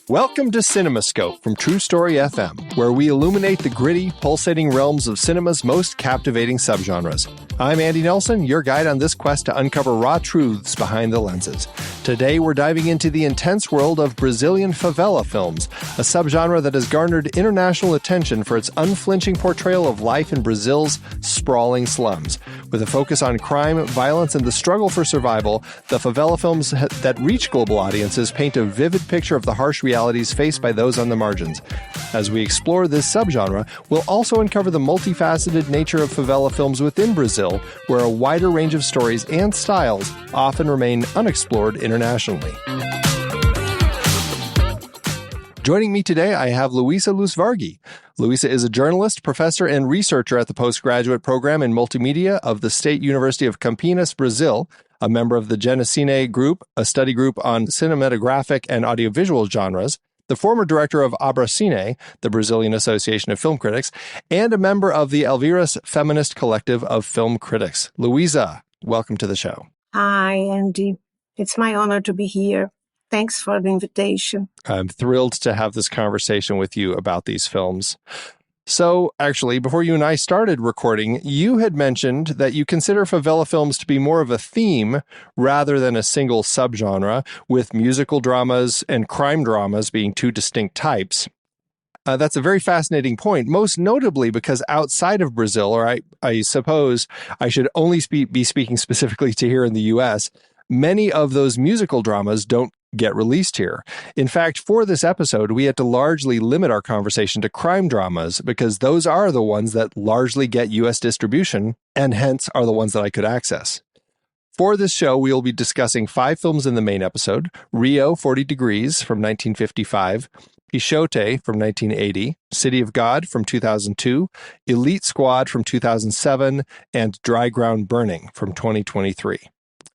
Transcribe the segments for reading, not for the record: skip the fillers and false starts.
Welcome to CinemaScope from True Story FM, where we illuminate the gritty, pulsating realms of cinema's most captivating subgenres. I'm Andy Nelson, your guide on this quest to uncover raw truths behind the lenses. Today, we're diving into the intense world of Brazilian favela films, a subgenre that has garnered international attention for its unflinching portrayal of life in Brazil's sprawling slums. With a focus on crime, violence, and the struggle for survival, the favela films that reach global audiences paint a vivid picture of the harsh realities faced by those on the margins. As we explore this subgenre, we'll also uncover the multifaceted nature of favela films within Brazil, where a wider range of stories and styles often remain unexplored internationally. Joining me today, I have Luiza Lusvarghi. Luiza is a journalist, professor, and researcher at the postgraduate program in multimedia of the State University of Campinas, Brazil, a member of the Genocine Group, a study group on cinematographic and audiovisual genres, the former director of Abracine, the Brazilian Association of Film Critics, and a member of the Elvira's Feminist Collective of Film Critics. Luiza, welcome to the show. Hi, Andy. It's my honor to be here. Thanks for the invitation. I'm thrilled to have this conversation with you about these films. So, actually, before you and I started recording, you had mentioned that you consider favela films to be more of a theme rather than a single subgenre, with musical dramas and crime dramas being two distinct types. That's a very fascinating point, most notably because outside of Brazil, or I suppose I should only be speaking specifically to here in the U.S., many of those musical dramas don't get released here. In fact, for this episode, we had to largely limit our conversation to crime dramas because those are the ones that largely get U.S. distribution and hence are the ones that I could access. For this show, we will be discussing 5 films in the main episode: Rio, 40 Degrees from 1955, Pixote from 1980, City of God from 2002, Elite Squad from 2007, and Dry Ground Burning from 2023.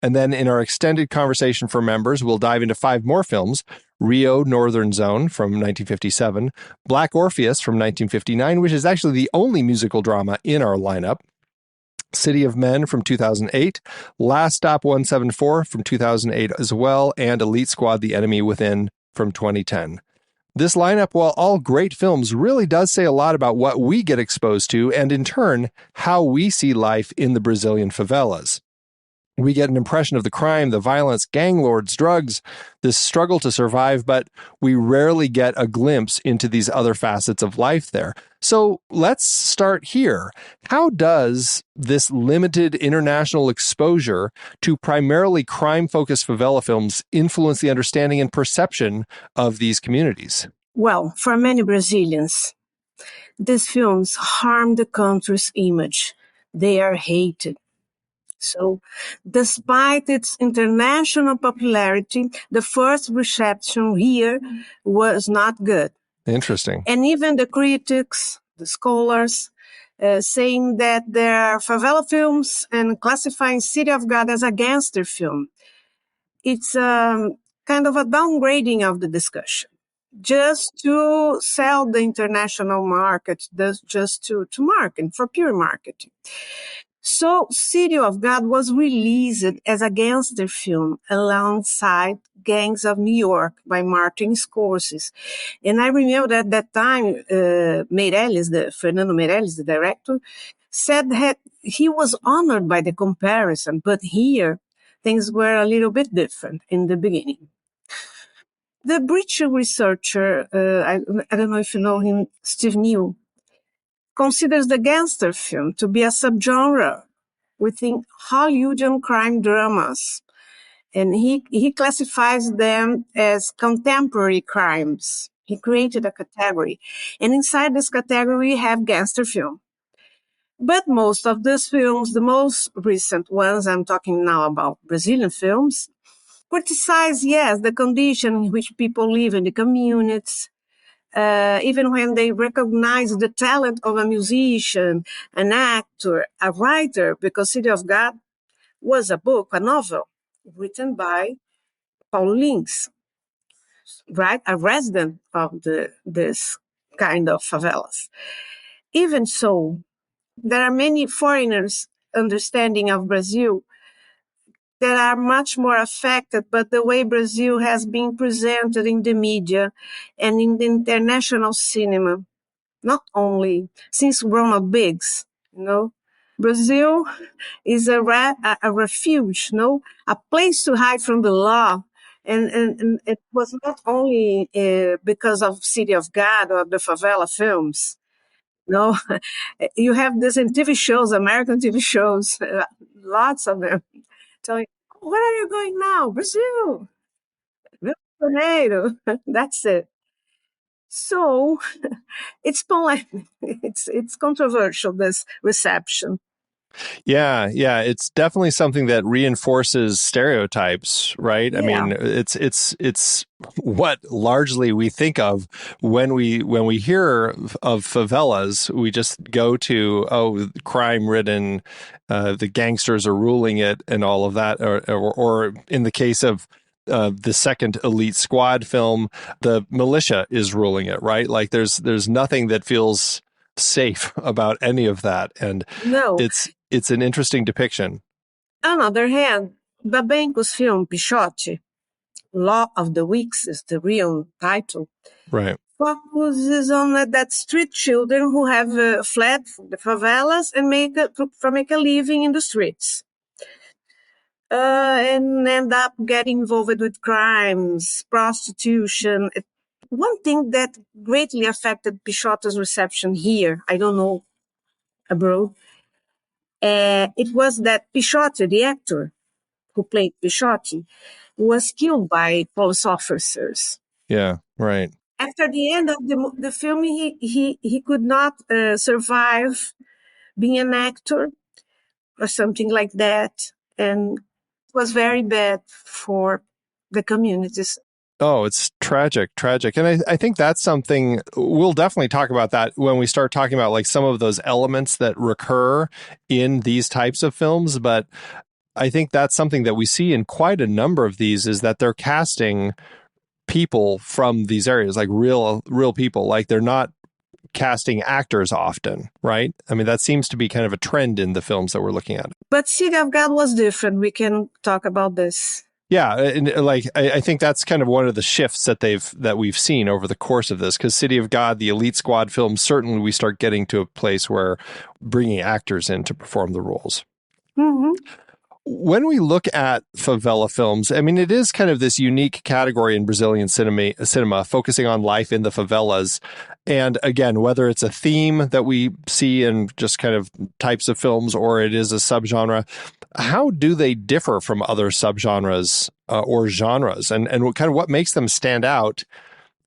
And then in our extended conversation for members, we'll dive into 5 more films: Rio, Northern Zone from 1957, Black Orpheus from 1959, which is actually the only musical drama in our lineup, City of Men from 2008, Last Stop 174 from 2008 as well, and Elite Squad, The Enemy Within from 2010. This lineup, while all great films, really does say a lot about what we get exposed to and, in turn, how we see life in the Brazilian favelas. We get an impression of the crime, the violence, gang lords, drugs, this struggle to survive, but we rarely get a glimpse into these other facets of life there. So let's start here. How does this limited international exposure to primarily crime-focused favela films influence the understanding and perception of these communities? Well, for many Brazilians, these films harm the country's image. They are hated. So, despite its international popularity, the first reception here was not good. Interesting. And even the critics, the scholars, saying that there are favela films and classifying City of God as a gangster film. It's kind of a downgrading of the discussion, just to sell the international market, just to market, for pure marketing. So, City of God was released as a gangster film alongside Gangs of New York by Martin Scorsese. And I remember at that time, Fernando Meirelles, the director, said that he was honored by the comparison, but here things were a little bit different in the beginning. The British researcher, I don't know if you know him, Steve New, considers the gangster film to be a subgenre within Hollywoodian crime dramas. And he classifies them as contemporary crimes. He created a category. And inside this category, we have gangster film. But most of these films, the most recent ones, I'm talking now about Brazilian films, criticize, yes, the condition in which people live in the communities, even when they recognize the talent of a musician, an actor, a writer, because City of God was a book, a novel, written by Paul Lins, right? A resident of this kind of favelas. Even so, there are many foreigners' understanding of Brazil that are much more affected by the way Brazil has been presented in the media and in the international cinema. Not only since Ronald Biggs, Brazil is a refuge, a place to hide from the law. And it was not only because of City of God or the Favela films. No, you have this in TV shows, American TV shows, lots of them, telling, where are you going now? Brazil, Rio de Janeiro. That's it. So it's polemic. It's controversial, this reception. Yeah, it's definitely something that reinforces stereotypes, right? Yeah. I mean, it's what largely we think of when we hear of favelas. We just go to crime-ridden, the gangsters are ruling it, and all of that, or in the case of the second Elite Squad film, the militia is ruling it, right? Like there's nothing that feels safe about any of that, and No. it's an interesting depiction. On the other hand, Babenco's film Pixote, Law of the Weeks is the real title, Right. focuses on that street children who have fled from the favelas and make a living in the streets. And end up getting involved with crimes, prostitution. One thing that greatly affected Pixote's reception here, I don't know abroad, it was that Pixote, the actor who played Pixote, was killed by police officers. Yeah, right. After the end of the film, he could not survive being an actor or something like that. And it was very bad for the communities. Oh, it's tragic. And I think that's something we'll definitely talk about that when we start talking about like some of those elements that recur in these types of films. But I think that's something that we see in quite a number of these, is that they're casting people from these areas, like real people. Like they're not casting actors often, right? I mean, that seems to be kind of a trend in the films that we're looking at. But City of God was different. We can talk about this. Yeah, and like I think that's kind of one of the shifts that we've seen over the course of this, because City of God, the Elite Squad films, certainly we start getting to a place where bringing actors in to perform the roles. Mm-hmm. When we look at favela films, I mean, it is kind of this unique category in Brazilian cinema, focusing on life in the favelas. And again, whether it's a theme that we see in just kind of types of films, or it is a subgenre, how do they differ from other subgenres or genres? And kind of what makes them stand out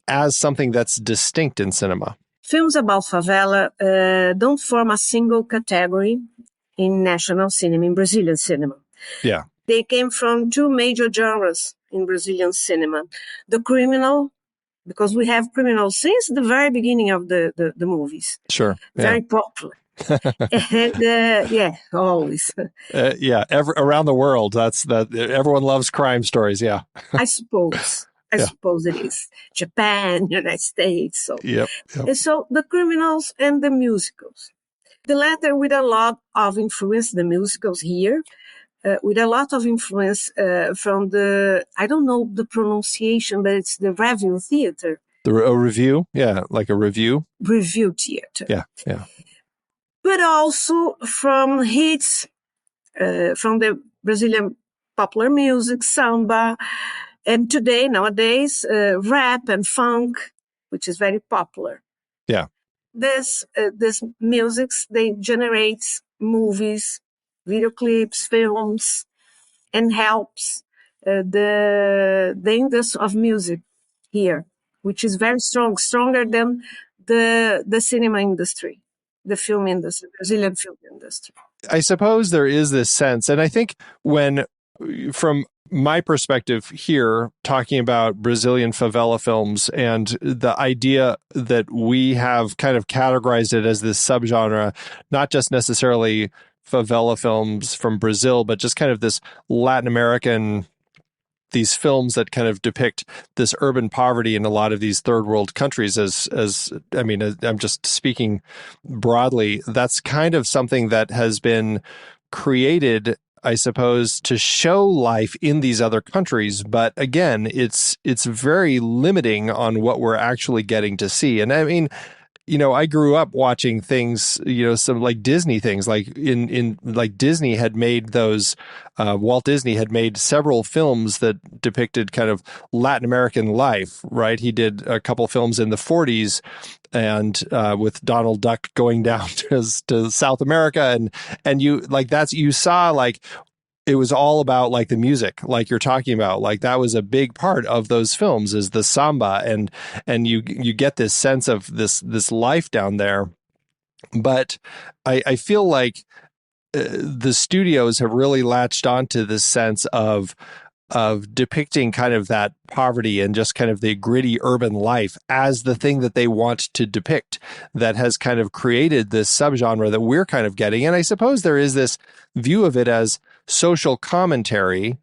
as something that's distinct in cinema? Films about favela don't form a single category in national cinema, in Brazilian cinema. Yeah. They came from two major genres in Brazilian cinema. The criminal, because we have criminals since the very beginning of the movies. Sure. Yeah. Very popular. And always. Around the world, everyone loves crime stories. Yeah. I suppose it is. Japan, United States. So. Yep. And so the criminals and the musicals. The latter with a lot of influence, the musicals here, with a lot of influence from I don't know the pronunciation, but it's the revue theater. A review? Yeah, like a review? Revue theater. Yeah. But also from hits from the Brazilian popular music, samba, and nowadays, rap and funk, which is very popular. Yeah. This musics, they generate movies, video clips, films, and helps the industry of music here, which is very strong, stronger than the cinema industry, the film industry, Brazilian film industry. I suppose there is this sense, and I think from my perspective here, talking about Brazilian favela films and the idea that we have kind of categorized it as this subgenre, not just necessarily favela films from Brazil, but just kind of this Latin American, these films that kind of depict this urban poverty in a lot of these third world countries I'm just speaking broadly. That's kind of something that has been created I suppose, to show life in these other countries. But again, it's very limiting on what we're actually getting to see. And I mean, I grew up watching things, some like Disney things, like in like Disney had made those, Walt Disney had made several films that depicted kind of Latin American life, right? He did a couple films in the 40s and with Donald Duck going down to South America. And you saw like, it was all about like the music, like you're talking about, like that was a big part of those films is the samba, and you get this sense of this life down there. But I feel like the studios have really latched onto this sense of depicting kind of that poverty and just kind of the gritty urban life as the thing that they want to depict, that has kind of created this subgenre that we're kind of getting. And I suppose there is this view of it as social commentary,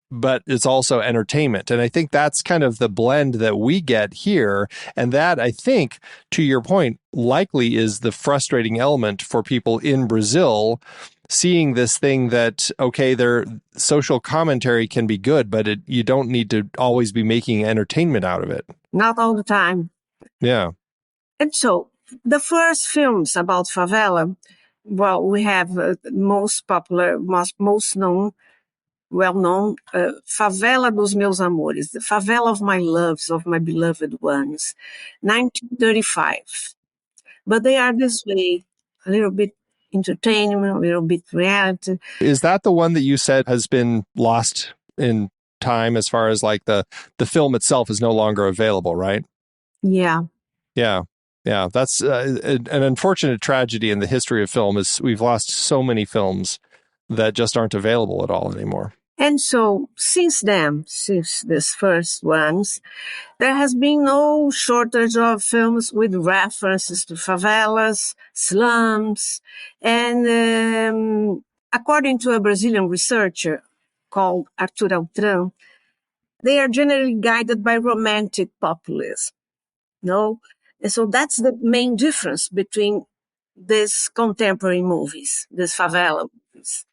but it's also entertainment. And I think that's kind of the blend that we get here. And that, I think, to your point, likely is the frustrating element for people in Brazil, seeing this thing that, okay, their social commentary can be good, but you don't need to always be making entertainment out of it. Not all the time. Yeah. And so the first films about favela, well, we have most popular, most known, well-known, Favela dos Meus Amores, the Favela of My Loves, of My Beloved Ones, 1935. But they are this way, a little bit entertainment, a little bit reality. Is that the one that you said has been lost in time as far as like the film itself is no longer available, right? Yeah. Yeah. Yeah, that's an unfortunate tragedy in the history of film is we've lost so many films that just aren't available at all anymore. And so since these first ones, there has been no shortage of films with references to favelas, slums, and according to a Brazilian researcher called Arthur Altran, they are generally guided by romantic populism. No? And so that's the main difference between these contemporary movies, these favela movies.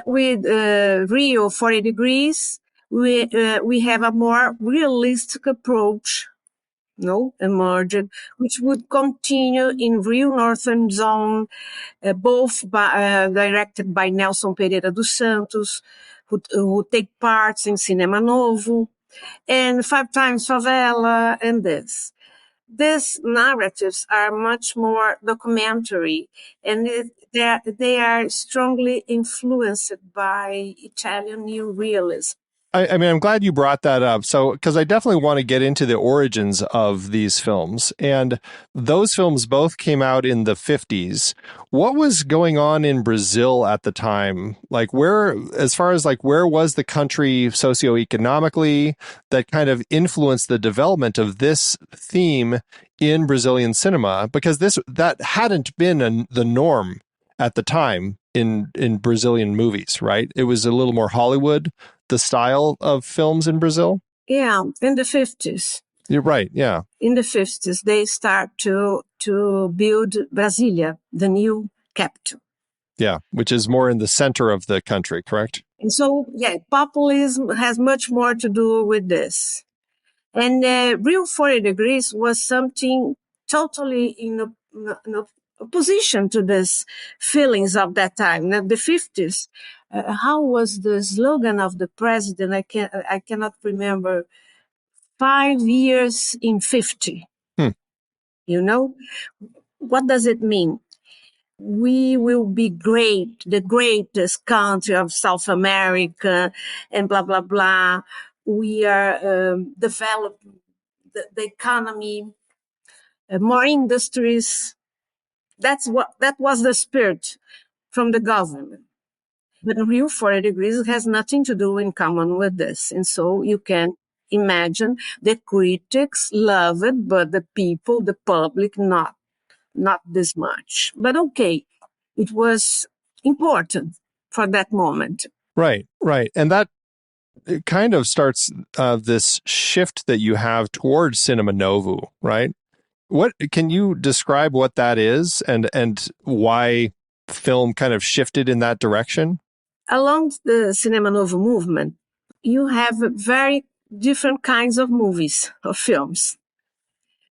With Rio 40 Degrees, we have a more realistic approach, emerged, which would continue in Rio Northern Zone, both directed by Nelson Pereira dos Santos, who take parts in Cinema Novo, and Five Times Favela, and this. These narratives are much more documentary, and they are strongly influenced by Italian New Realism. I mean, I'm glad you brought that up. So, because I definitely want to get into the origins of these films. And those films both came out in the 50s. What was going on in Brazil at the time? Like as far as like, where was the country socioeconomically that kind of influenced the development of this theme in Brazilian cinema? Because that hadn't been the norm at the time in Brazilian movies, right? It was a little more Hollywood, the style of films in Brazil? Yeah, in the 50s. You're right, yeah. In the 50s, they start to build Brasilia, the new capital. Yeah, which is more in the center of the country, correct? And so, populism has much more to do with this. And Rio 40 Degrees was something totally in opposition to these feelings of that time. Now, the 50s, how was the slogan of the president? I cannot remember. 5 years in 50. What does it mean? We will be great, the greatest country of South America, and blah, blah, blah. We are developing the economy, more industries. That was the spirit from the government. But Rio 40 Degrees has nothing to do in common with this. And so you can imagine the critics love it, but the people, the public, not this much. But okay, it was important for that moment. Right. And that it kind of starts this shift that you have towards Cinema Novo, right? What can you describe what that is and why film kind of shifted in that direction? Along the Cinema Novo movement, you have very different kinds of movies or films.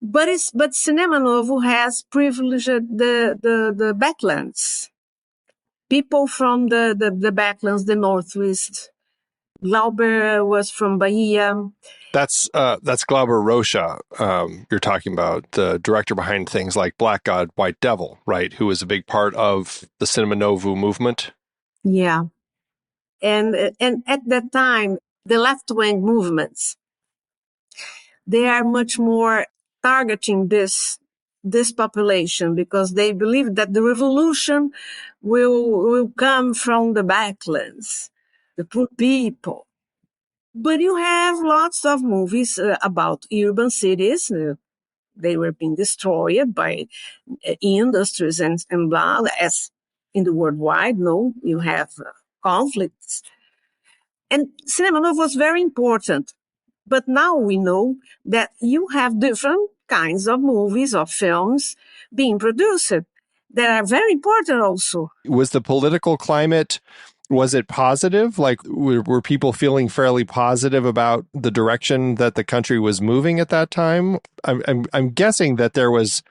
But Cinema Novo has privileged the backlands. People from the backlands, the Northwest. Glauber was from Bahia. That's Glauber Rocha. You're talking about the director behind things like Black God, White Devil, right? Who was a big part of the Cinema Novo movement. Yeah. And at that time, the left-wing movements, they are much more targeting this population because they believe that the revolution will come from the backlands, the poor people. But you have lots of movies about urban cities. They were being destroyed by industries and blah, as in the worldwide, no, you have conflicts. And Cinema Novo was very important. But now we know that you have different kinds of movies or films being produced that are very important also. Was the political climate, was it positive? Like, were people feeling fairly positive about the direction that the country was moving at that time? I'm guessing that there was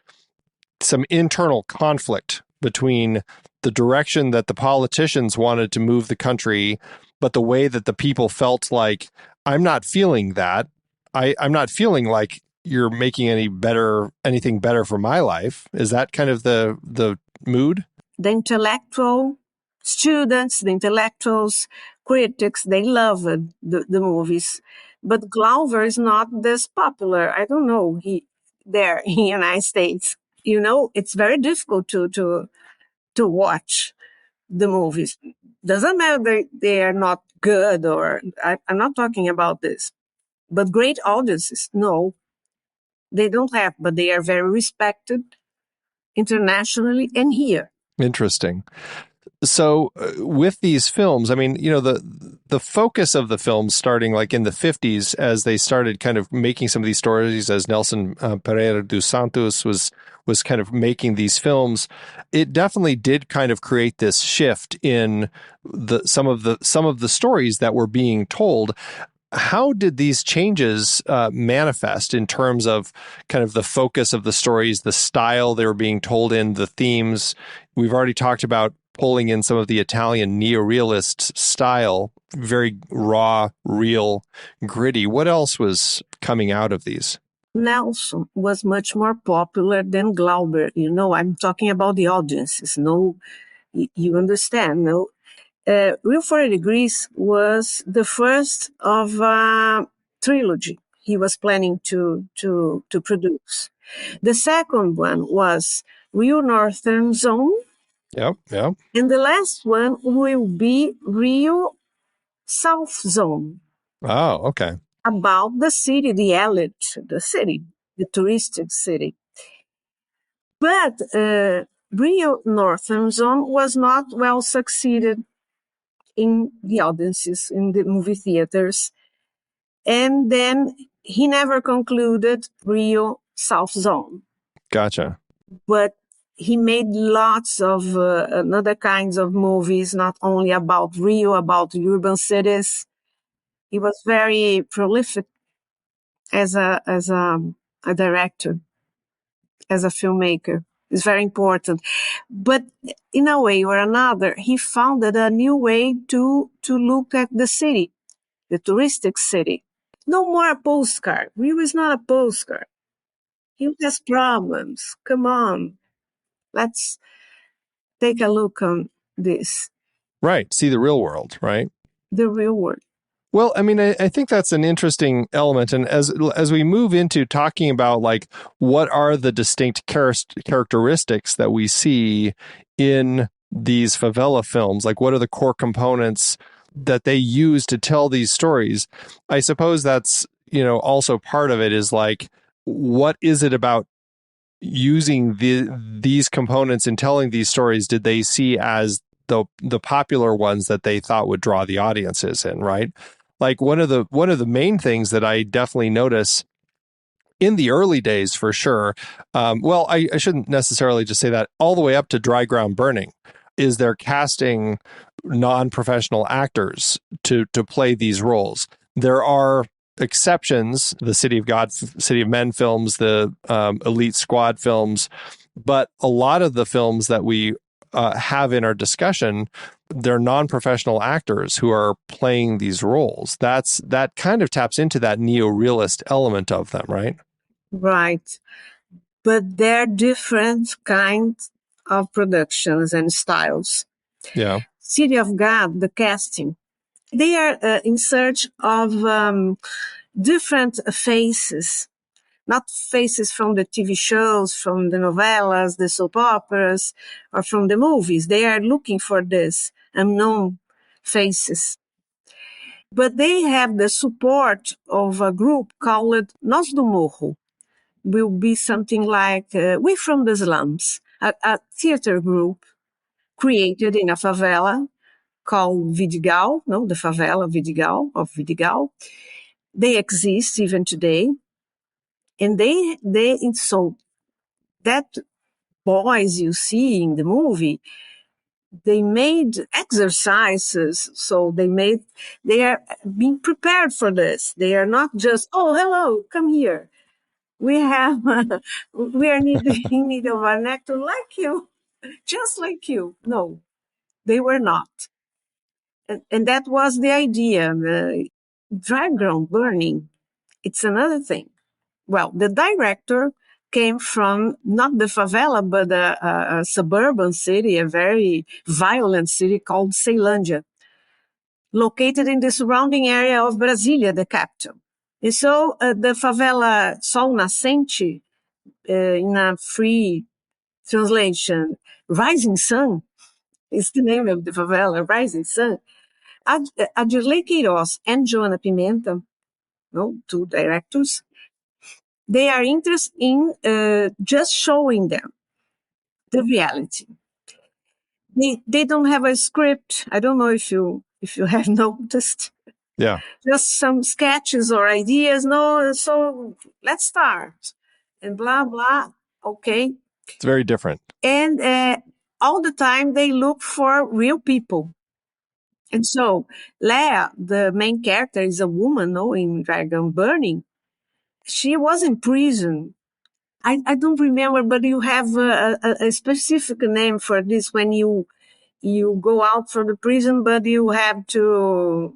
some internal conflict between the direction that the politicians wanted to move the country, but the way that the people felt like, I'm not feeling that. I'm not feeling like you're making anything better for my life. Is that kind of the mood? The intellectual students, the intellectuals, critics, they loved the movies. But Glauber is not this popular. I don't know. There in the United States, it's very difficult to watch the movies. Doesn't matter they are not good I'm not talking about this. But great audiences, no, they don't have, but they are very respected internationally and here. Interesting. So with these films, I mean, the focus of the films starting like in the 50s as they started kind of making some of these stories, as Nelson Pereira dos Santos was kind of making these films, it definitely did kind of create this shift in some of the stories that were being told. How did these changes manifest in terms of kind of the focus of the stories, the style they were being told in, the themes? We've already talked about pulling in some of the Italian neorealist style, very raw, real, gritty. What else was coming out of these? Nelson was much more popular than Glauber. I'm talking about the audiences. No, you understand, no? Real 40 Degrees was the first of a trilogy he was planning to produce. The second one was Real Northern Zone. Yep. And the last one will be Real South Zone. Oh, okay. About the city, the elite, the city, the touristic city. But Real Northern Zone was not well succeeded in the audiences, in the movie theaters. And then he never concluded Real South Zone. Gotcha. But he made lots of other kinds of movies, not only about Rio, about urban cities. He was very prolific as a director, as a filmmaker. It's very important. But in a way or another, he founded a new way to look at the city, the touristic city. No more a postcard. Rio is not a postcard. He has problems. Come on. Let's take a look on this. Right. See the real world, right? The real world. Well, I mean, I think that's an interesting element. And as we move into talking about like what are the distinct characteristics that we see in these favela films, like what are the core components that they use to tell these stories, I suppose that's, also part of it is like, what is it about using these components in telling these stories did they see as the popular ones that they thought would draw the audiences in, right? Like one of the main things that I definitely notice in the early days, for sure. I shouldn't necessarily just say that, all the way up to Dry Ground Burning. is they're casting non-professional actors to play these roles. There are exceptions, the City of God, City of Men films, the Elite Squad films, but a lot of the films that we have in our discussion, they're non-professional actors who are playing these roles. That kind of taps into that neo-realist element of them, right? Right. But they're different kinds of productions and styles. Yeah. City of God, the casting, they are in search of different faces, not faces from the TV shows, from the novellas, the soap operas, or from the movies. They are looking for this unknown faces. But they have the support of a group called Nós do Morro. Will be something like We from the Slums, a theater group created in a favela called Vidigal, the favela Vidigal of Vidigal. They exist even today. And so that boys you see in the movie, they made exercises. So they are being prepared for this. They are not just, oh, hello, come here. We are in need of an actor like you, just like you. No, they were not. And that was the idea. The background burning, it's another thing. Well, the director came from not the favela, but a suburban city, a very violent city called Ceilândia, located in the surrounding area of Brasília, the capital. And so the favela Sol Nascente, in a free translation, Rising Sun, is the name of the favela, Rising Sun. Adirley Queiroz and Joana Pimenta, two directors, they are interested in just showing them the reality. They don't have a script. I don't know if you have noticed. Yeah. Just some sketches or ideas. No, so let's start. And blah, blah. Okay. It's very different. And all the time they look for real people. And so Leia, the main character, is a woman, in Dragon Burning. She was in prison. I don't remember, but you have a specific name for this when you go out from the prison, but you have to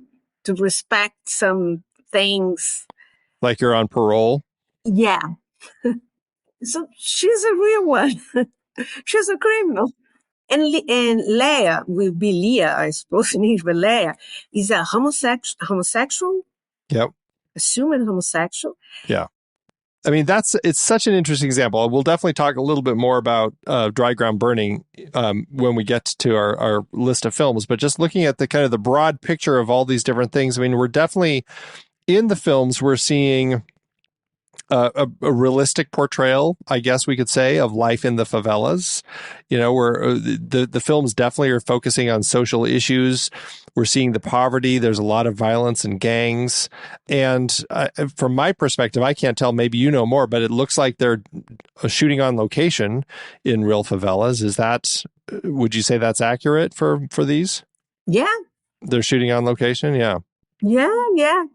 respect some things. Like you're on parole? Yeah. So she's a real one. She's a criminal. And Leia will be Leah, I suppose in English, but Leia is a homosexual. Yep. Assuming homosexual. Yeah. I mean, it's such an interesting example. We'll definitely talk a little bit more about Dry Ground Burning when we get to our list of films. But just looking at the kind of the broad picture of all these different things, I mean, we're definitely in the films, we're seeing a realistic portrayal, I guess we could say, of life in the favelas. Where the films definitely are focusing on social issues. We're seeing the poverty. There's a lot of violence and gangs. And from my perspective, I can't tell, maybe you know more, but it looks like they're shooting on location in real favelas. Would you say that's accurate for these? Yeah. They're shooting on location? Yeah. Yeah.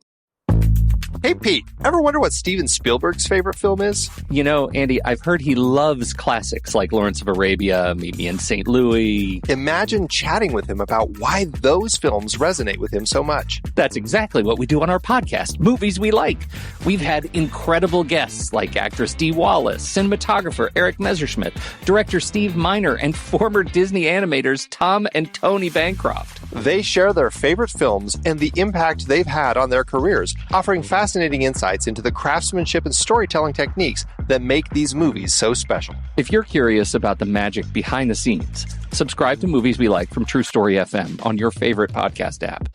Hey, Pete, ever wonder what Steven Spielberg's favorite film is? Andy, I've heard he loves classics like Lawrence of Arabia, Meet Me in St. Louis. Imagine chatting with him about why those films resonate with him so much. That's exactly what we do on our podcast, Movies We Like. We've had incredible guests like actress Dee Wallace, cinematographer Eric Messerschmidt, director Steve Miner, and former Disney animators Tom and Tony Bancroft. They share their favorite films and the impact they've had on their careers, offering fascinating insights into the craftsmanship and storytelling techniques that make these movies so special. If you're curious about the magic behind the scenes, subscribe to Movies We Like from True Story FM on your favorite podcast app.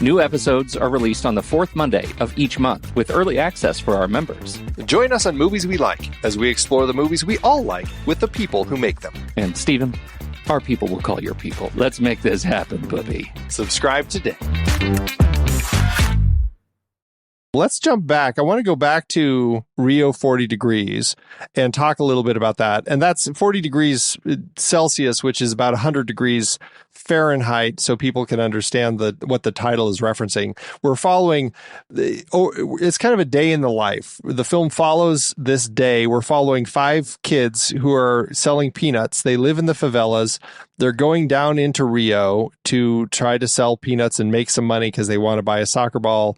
New episodes are released on the fourth Monday of each month with early access for our members. Join us on Movies We Like as we explore the movies we all like with the people who make them. And Stephen, our people will call your people. Let's make this happen, puppy. Subscribe today. Let's jump back. I want to go back to Rio 40 degrees and talk a little bit about that. And that's 40 degrees Celsius, which is about 100 degrees Fahrenheit, so people can understand what the title is referencing. We're following, it's kind of a day in the life. The film follows this day. We're following 5 kids who are selling peanuts. They live in the favelas. They're going down into Rio to try to sell peanuts and make some money because they want to buy a soccer ball.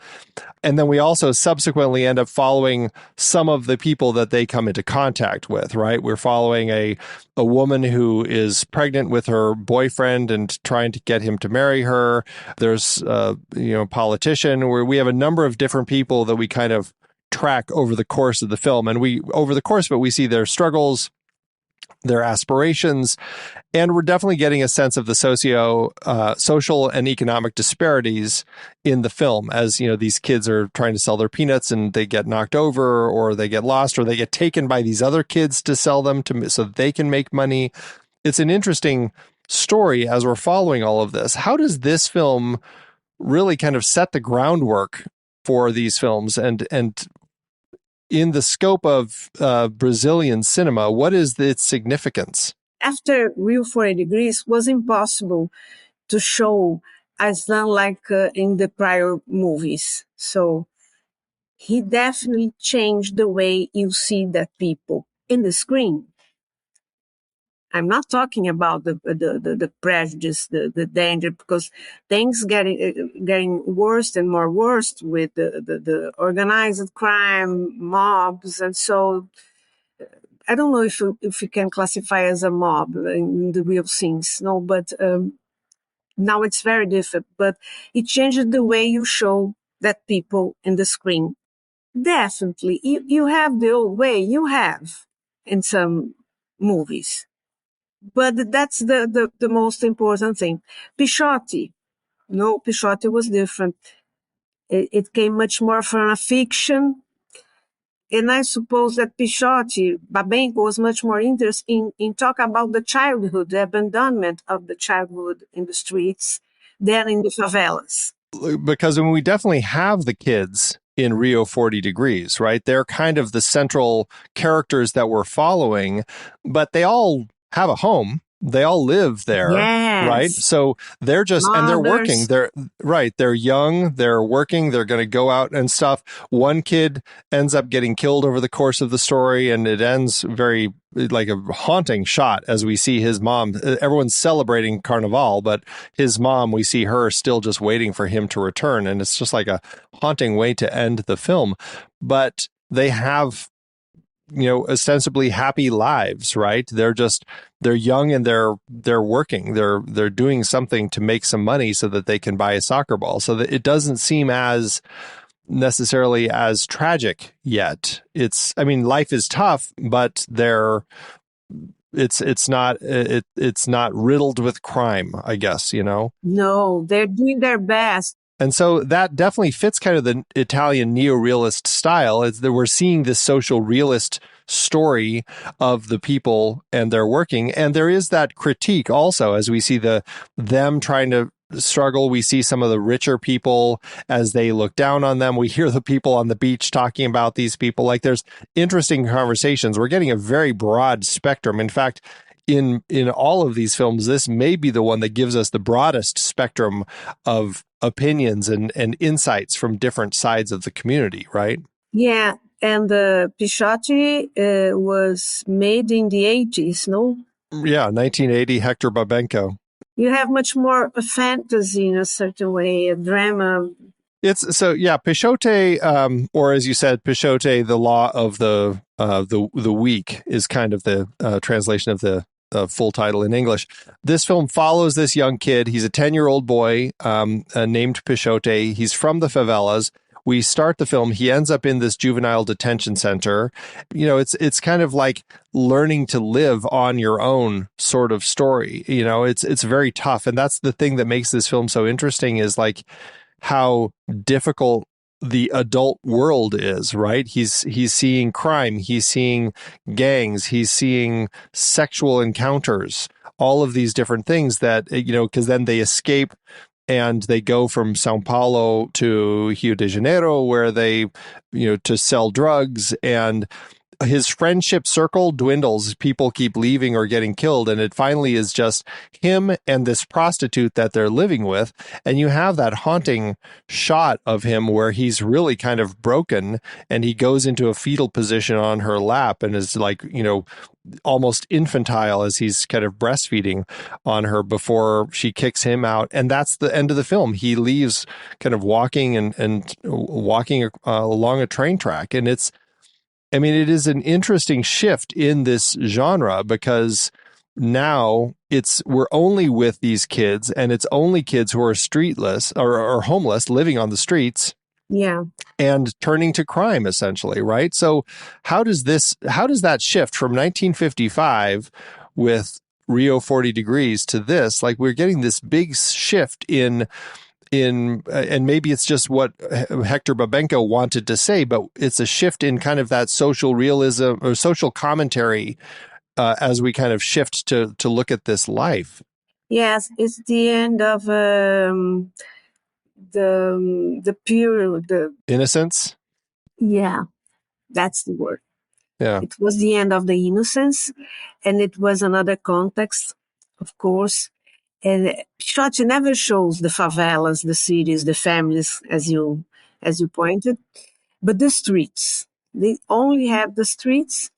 And then we also subsequently end up following some of the people that they come into contact with, right? We're following a woman who is pregnant with her boyfriend and trying to get him to marry her. There's a politician, where we have a number of different people that we kind of track over the course of the film. And over the course of it, we see their struggles, their aspirations, and we're definitely getting a sense of the social and economic disparities in the film. As these kids are trying to sell their peanuts and they get knocked over, or they get lost, or they get taken by these other kids to sell them so that they can make money. It's an interesting story as we're following all of this. How does this film really kind of set the groundwork for these films, and in the scope of Brazilian cinema, what is its significance? After Rio 40 degrees, was impossible to show as done like in the prior movies. So he definitely changed the way you see that people in the screen. I'm not talking about the prejudice, the danger, because things getting worse and more worse with the organized crime, mobs, and so I don't know if you can classify as a mob in the real scenes, no, but now it's very different. But it changes the way you show that people in the screen. Definitely, you have the old way you have in some movies. But that's the most important thing. Pixote was different. It came much more from a fiction. And I suppose that Pixote, Babenco, was much more interested in talk about the childhood, the abandonment of the childhood in the streets than in the favelas. Because we definitely have the kids in Rio 40 degrees, right? They're kind of the central characters that we're following, but they all have a home. They all live there, yes. Right? So they're just, and they're working. They're young, they're working, they're going to go out and stuff. One kid ends up getting killed over the course of the story, and it ends very like a haunting shot as we see his mom. Everyone's celebrating Carnival, but his mom, we see her still just waiting for him to return. And it's just like a haunting way to end the film. But they have ostensibly happy lives, right? They're young and they're working. They're doing something to make some money so that they can buy a soccer ball. So that it doesn't seem as necessarily as tragic yet. Life is tough, but it's not riddled with crime, I guess, No, they're doing their best. And so that definitely fits kind of the Italian neorealist style. Is that we're seeing this social realist story of the people and their working. And there is that critique also as we see them trying to struggle. We see some of the richer people as they look down on them. We hear the people on the beach talking about these people. Like, there's interesting conversations. We're getting a very broad spectrum. In fact, in all of these films, this may be the one that gives us the broadest spectrum of opinions and insights from different sides of the community, right? Yeah, and Pixote was made in the 80s, no? Yeah, 1980, Hector Babenco. You have much more a fantasy in a certain way, a drama. Pixote, or as you said, Pixote, the law of the week is kind of the translation of the full title in English. This film follows this young kid. He's a 10-year-old boy named Pixote. He's from the favelas. We start the film. He ends up in this juvenile detention center. It's kind of like learning to live on your own sort of story. It's very tough. And that's the thing that makes this film so interesting, is like how difficult the adult world is, right? He's seeing crime, he's seeing gangs, he's seeing sexual encounters, all of these different things that, because then they escape and they go from Sao Paulo to Rio de Janeiro, where they, to sell drugs, and his friendship circle dwindles. People keep leaving or getting killed, and it finally is just him and this prostitute that they're living with. And you have that haunting shot of him where he's really kind of broken, and he goes into a fetal position on her lap and is like, almost infantile as he's kind of breastfeeding on her before she kicks him out. And that's the end of the film. He leaves kind of walking and walking along a train track. And it is an interesting shift in this genre, because now we're only with these kids, and it's only kids who are streetless or homeless, living on the streets. Yeah. And turning to crime, essentially, right? So how does that shift from 1955 with Rio 40 Degrees to this? Like, we're getting this big shift in and maybe it's just what Hector Babenco wanted to say, but it's a shift in kind of that social realism or social commentary as we kind of shift to look at this life. Yes, it's the end of the period. Innocence? Yeah, that's the word. Yeah. It was the end of the innocence, and it was another context, of course. And Pixote never shows the favelas, the cities, the families, as you pointed, but the streets. They only have the streets,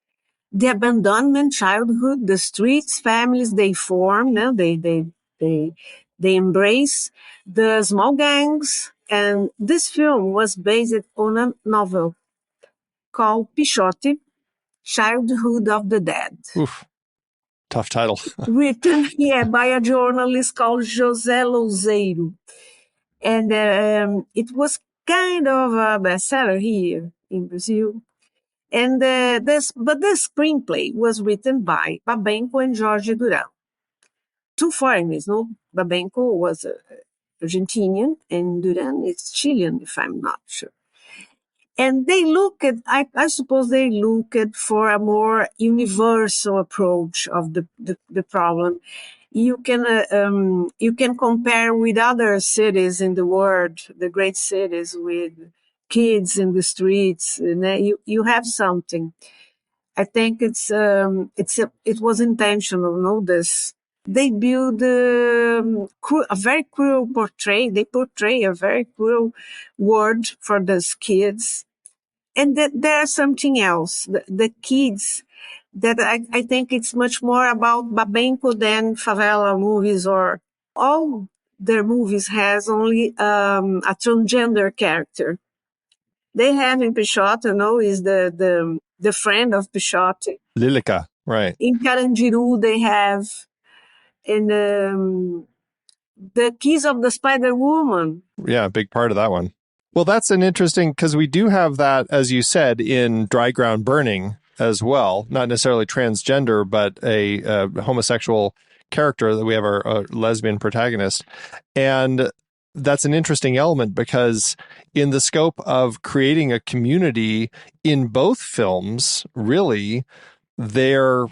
the abandonment, childhood, the streets, families they form. No? They embrace the small gangs. And this film was based on a novel called Pixote, Childhood of the Dead. Oof. Tough title. Written, by a journalist called José Louzeiro. And it was kind of a bestseller here in Brazil. And the screenplay was written by Babenco and Jorge Durão. Two foreigners, no? Babenco was Argentinian and Durán is Chilean, if I'm not sure. And they I suppose they looked for a more universal approach of the problem. You can compare with other cities in the world, the great cities with kids in the streets. And you have something. I think it was intentional. No, they build a very cruel portray. They portray a very cruel world for those kids. And there's something else. The kids, that I think it's much more about Babenco than favela movies, or all their movies has only a transgender character. They have in Pixote, is the friend of Pixote. Lilica, right. In Carandiru, they have in the Keys of the Spider Woman. Yeah, a big part of that one. Well, that's an interesting, because we do have that, as you said, in Dry Ground Burning as well. Not necessarily transgender, but a homosexual character that we have our lesbian protagonist. And that's an interesting element, because in the scope of creating a community in both films, really, they're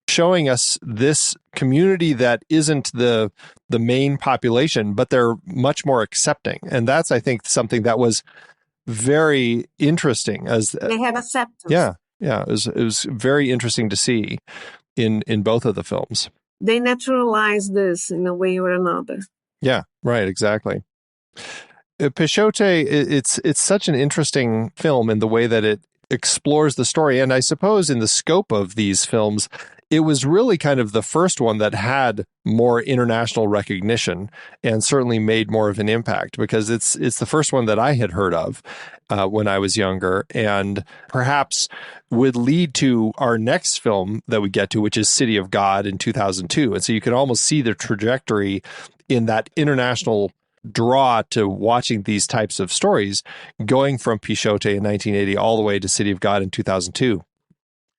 showing us this community that isn't the main population, but they're much more accepting. And that's, I think, something that was very interesting. As they have acceptance. Yeah. It was very interesting to see in both of the films. They naturalize this in a way or another. Yeah, right, exactly. Pixote, it's such an interesting film in the way that it explores the story. And I suppose in the scope of these films, it was really kind of the first one that had more international recognition and certainly made more of an impact, because it's the first one that I had heard of when I was younger, and perhaps would lead to our next film that we get to, which is City of God in 2002. And so you can almost see the trajectory in that international draw to watching these types of stories, going from Pixote in 1980 all the way to City of God in 2002.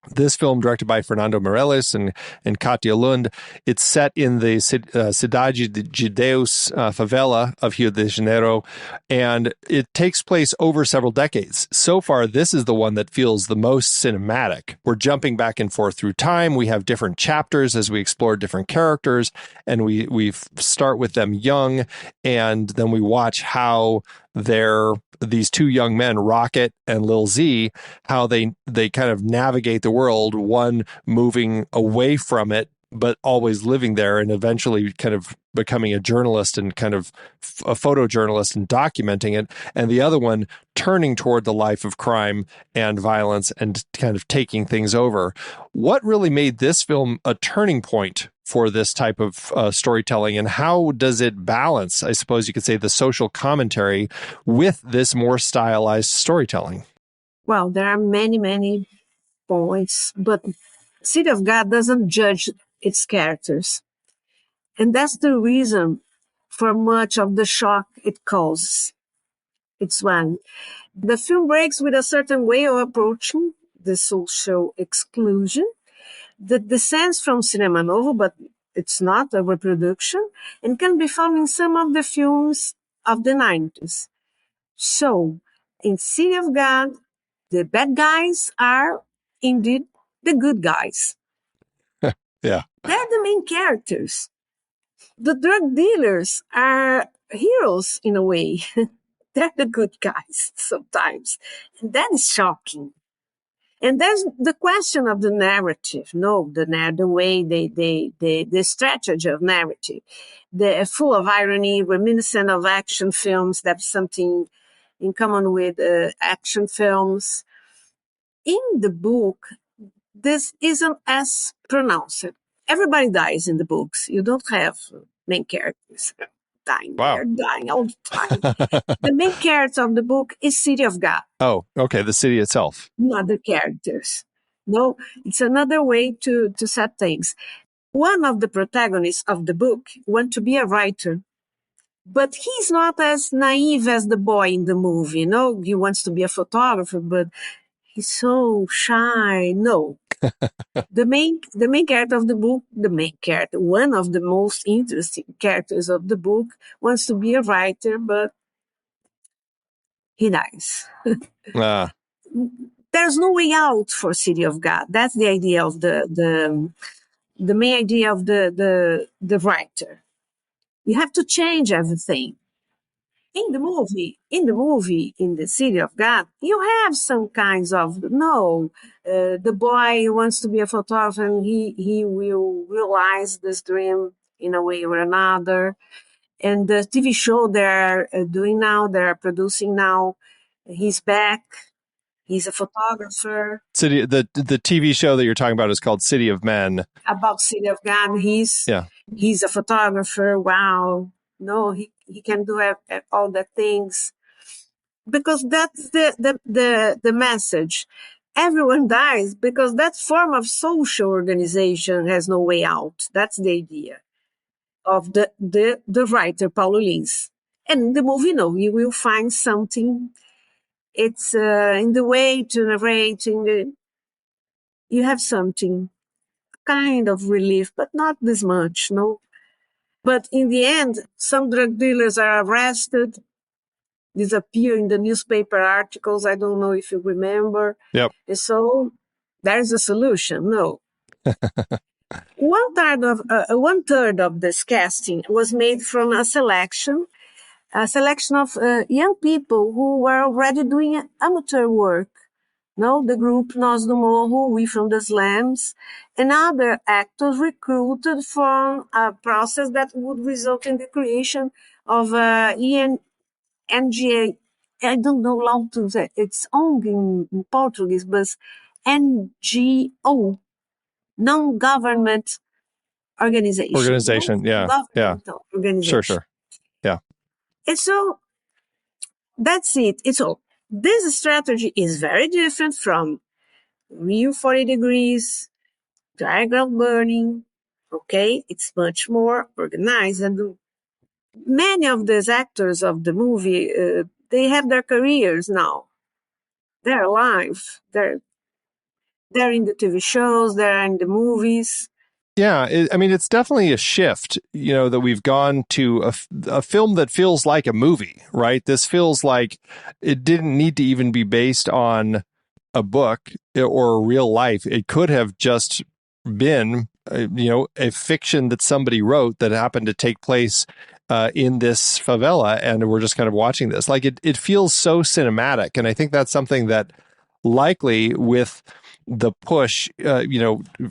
This film, directed by Fernando Meirelles and Katia Lund, it's set in the Cidade de Deus favela of Rio de Janeiro, and it takes place over several decades. So far, this is the one that feels the most cinematic. We're jumping back and forth through time. We have different chapters as we explore different characters, and we start with them young, and then we watch how these two young men, Rocket and Lil Z, how they kind of navigate the world, one moving away from it, but always living there, and eventually kind of becoming a journalist and kind of a photojournalist and documenting it, and the other one turning toward the life of crime and violence and kind of taking things over. What really made this film a turning point for this type of storytelling, and how does it balance, I suppose you could say, the social commentary with this more stylized storytelling? Well, there are many, many points, but City of God doesn't judge its characters. And that's the reason for much of the shock it causes. It's one. The film breaks with a certain way of approaching the social exclusion that descends from cinema novo, but it's not a reproduction, and can be found in some of the films of the 90s. So, in City of God, the bad guys are indeed the good guys. Yeah. They're the main characters. The drug dealers are heroes in a way. They're the good guys sometimes. And that is shocking. And there's the question of the narrative. No, the way the strategy of narrative. They're full of irony, reminiscent of action films. That's something in common with action films. In the book, this isn't as pronounced. Everybody dies in the books. You don't have main characters dying. Wow. They're dying all the time. The main character of the book is City of God. Oh, okay. The city itself. Not the characters. No, it's another way to set things. One of the protagonists of the book wants to be a writer, but he's not as naive as the boy in the movie. You know, he wants to be a photographer, but he's so shy. No. The main character of the book, one of the most interesting characters of the book, wants to be a writer, but he dies. There's no way out for City of God. That's the idea of the main idea of the writer. You have to change everything. In the movie, in the City of God, you have some kinds of, the boy wants to be a photographer and he will realize this dream in a way or another. And the TV show they're they're producing now, he's back. He's a photographer. The TV show that you're talking about is called City of Men. About City of God, he's a photographer. Wow. No, he can do all the things. Because that's the message. Everyone dies because that form of social organization has no way out. That's the idea of the writer, Paulo Lins. And in the movie, no, you will find something. It's in the way to narrate, you have something, kind of relief, but not this much, no? But in the end, some drug dealers are arrested, disappear in the newspaper articles. I don't know if you remember. Yep. And so there's a solution. No. One third of this casting was made from a selection of young people who were already doing amateur work. No, the group Nós do Morro, We from the Slums, and other actors recruited from a process that would result in the creation of NGA. I don't know how to say it's ONG in Portuguese, but NGO, non-government organization. Organization. Sure. Yeah. And so that's it. It's all. This strategy is very different from Real 40 Degrees, diagram burning. Okay, it's much more organized, and many of these actors of the movie, they have their careers now. They're alive. They're in the TV shows, they're in the movies. Yeah, it's definitely a shift, that we've gone to a film that feels like a movie, right? This feels like it didn't need to even be based on a book or real life. It could have just been, a fiction that somebody wrote that happened to take place in this favela, and we're just kind of watching this. Like it feels so cinematic, and I think that's something that likely with the push,